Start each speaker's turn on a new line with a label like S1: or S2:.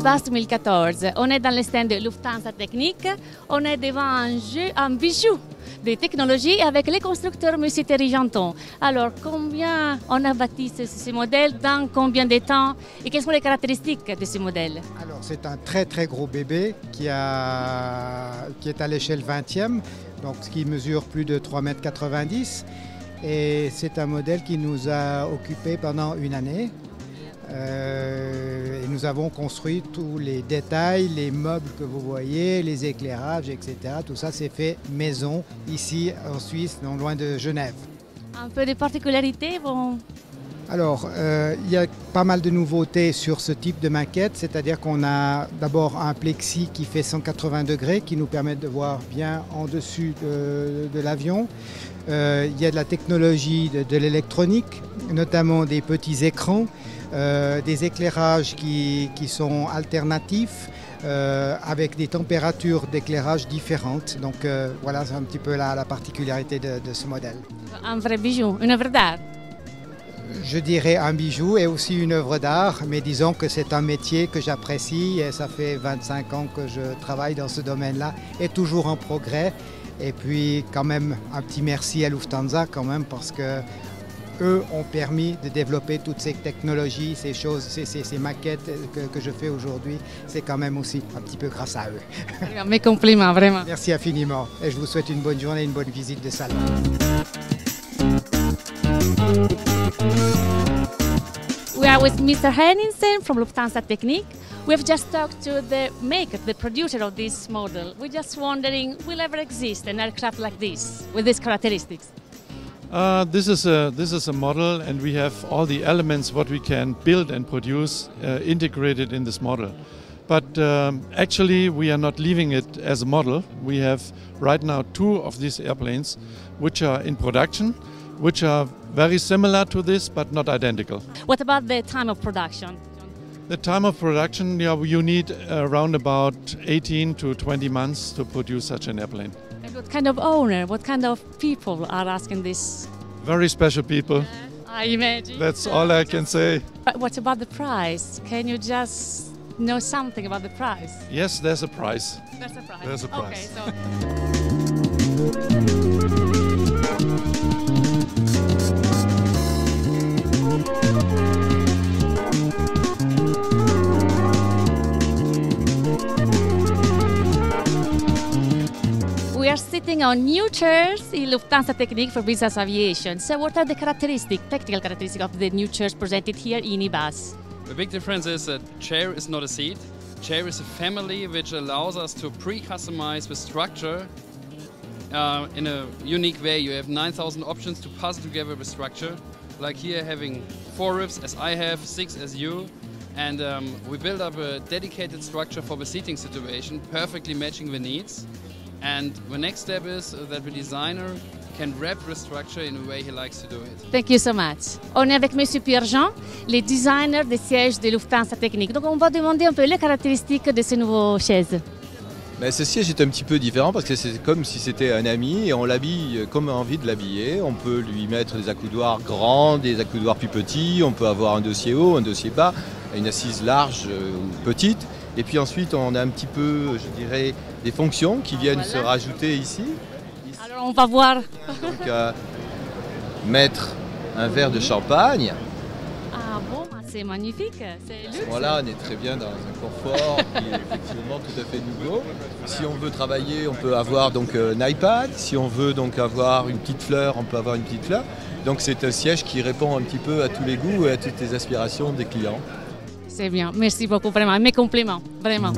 S1: Unibus 2014. On est dans le stand de Lufthansa Technik. On est devant un bijou de technologie avec les constructeurs M. Thierry Janton. Alors, combien on a bâti ce modèle, dans combien de temps et quelles sont les caractéristiques de ce modèle?
S2: Alors, c'est un très très gros bébé qui est à l'échelle 20e, donc qui mesure plus de 3,90 m. Et c'est un modèle qui nous a occupé pendant une année. Et nous avons construit tous les détails, les meubles que vous voyez, les éclairages, etc. Tout ça c'est fait maison, ici en Suisse, non loin de Genève.
S1: Un peu de particularités bon.
S2: Alors, il y a pas mal de nouveautés sur ce type de maquette, c'est-à-dire qu'on a d'abord un plexi qui fait 180 degrés, qui nous permet de voir bien en dessus de l'avion. Il y a de la technologie, de l'électronique, notamment des petits écrans, des éclairages qui sont alternatifs, avec des températures d'éclairage différentes. Donc voilà, c'est un petit peu la particularité de ce modèle.
S1: Un vrai bijou, une œuvre d'art.
S2: Je dirais un bijou et aussi une œuvre d'art, mais disons que c'est un métier que j'apprécie et ça fait 25 ans que je travaille dans ce domaine-là et toujours en progrès. Et puis quand même un petit merci à Lufthansa quand même parce que eux ont permis de développer toutes ces technologies, ces choses, ces maquettes que je fais aujourd'hui. C'est quand même aussi un petit peu grâce à eux.
S1: Mes compliments, vraiment.
S2: Merci infiniment et je vous souhaite une bonne journée et une bonne visite de salon.
S1: We are with Mr. Henningsen from Lufthansa Technik. We have just talked to the maker, the producer of this model. We're just wondering, will ever exist an aircraft like this, with these characteristics?
S3: This is a model, and we have all the elements what we can build and produce integrated in this model. But actually, we are not leaving it as a model. We have right now 2 of these airplanes, which are in production, which are very similar to this, but not identical.
S1: What about the time of production?
S3: The time of production, you need around about 18 to 20 months to produce such an airplane.
S1: And what kind of owner, what kind of people are asking this?
S3: Very special people.
S1: I imagine.
S3: That's all I can say.
S1: But what about the price? Can you just know something about the price?
S3: Yes, there's a price.
S1: There's a price.
S3: There's a price.
S1: Okay, so we are sitting on new chairs in Lufthansa Technik for business aviation. So what are the technical characteristics of the new chairs presented here in Unibus?
S4: The big difference is that chair is not a seat. Chair is a family which allows us to pre-customize the structure in a unique way. You have 9,000 options to puzzle together the structure. Like here having 4 ribs as I have, 6 as you. And we build up a dedicated structure for the seating situation, perfectly matching the needs. And the next step is that the designer can wrap the structure in the way he likes to do it.
S1: Thank you so much. On est avec M. Pierre Jean, le designer des sièges de Lufthansa Technik. Donc on va demander un peu les caractéristiques de ces nouveaux chaises.
S5: Ben, ce siège est un petit peu différent parce que c'est comme si c'était un ami et on l'habille comme on a envie de l'habiller. On peut lui mettre des accoudoirs grands, des accoudoirs plus petits, on peut avoir un dossier haut, un dossier bas, une assise large ou petite. Et puis ensuite on a un petit peu, je dirais, des fonctions qui viennent se rajouter ici.
S1: Alors on va voir.
S5: Donc mettre un verre de champagne.
S1: Ah bon, c'est magnifique, c'est luxe.
S5: Voilà, on est très bien dans un confort qui est effectivement tout à fait nouveau. Si on veut travailler, on peut avoir donc un iPad. Si on veut donc avoir une petite fleur, on peut avoir une petite fleur. Donc c'est un siège qui répond un petit peu à tous les goûts et à toutes les aspirations des clients.
S1: C'est bien, merci beaucoup, vraiment. Mes compliments, vraiment.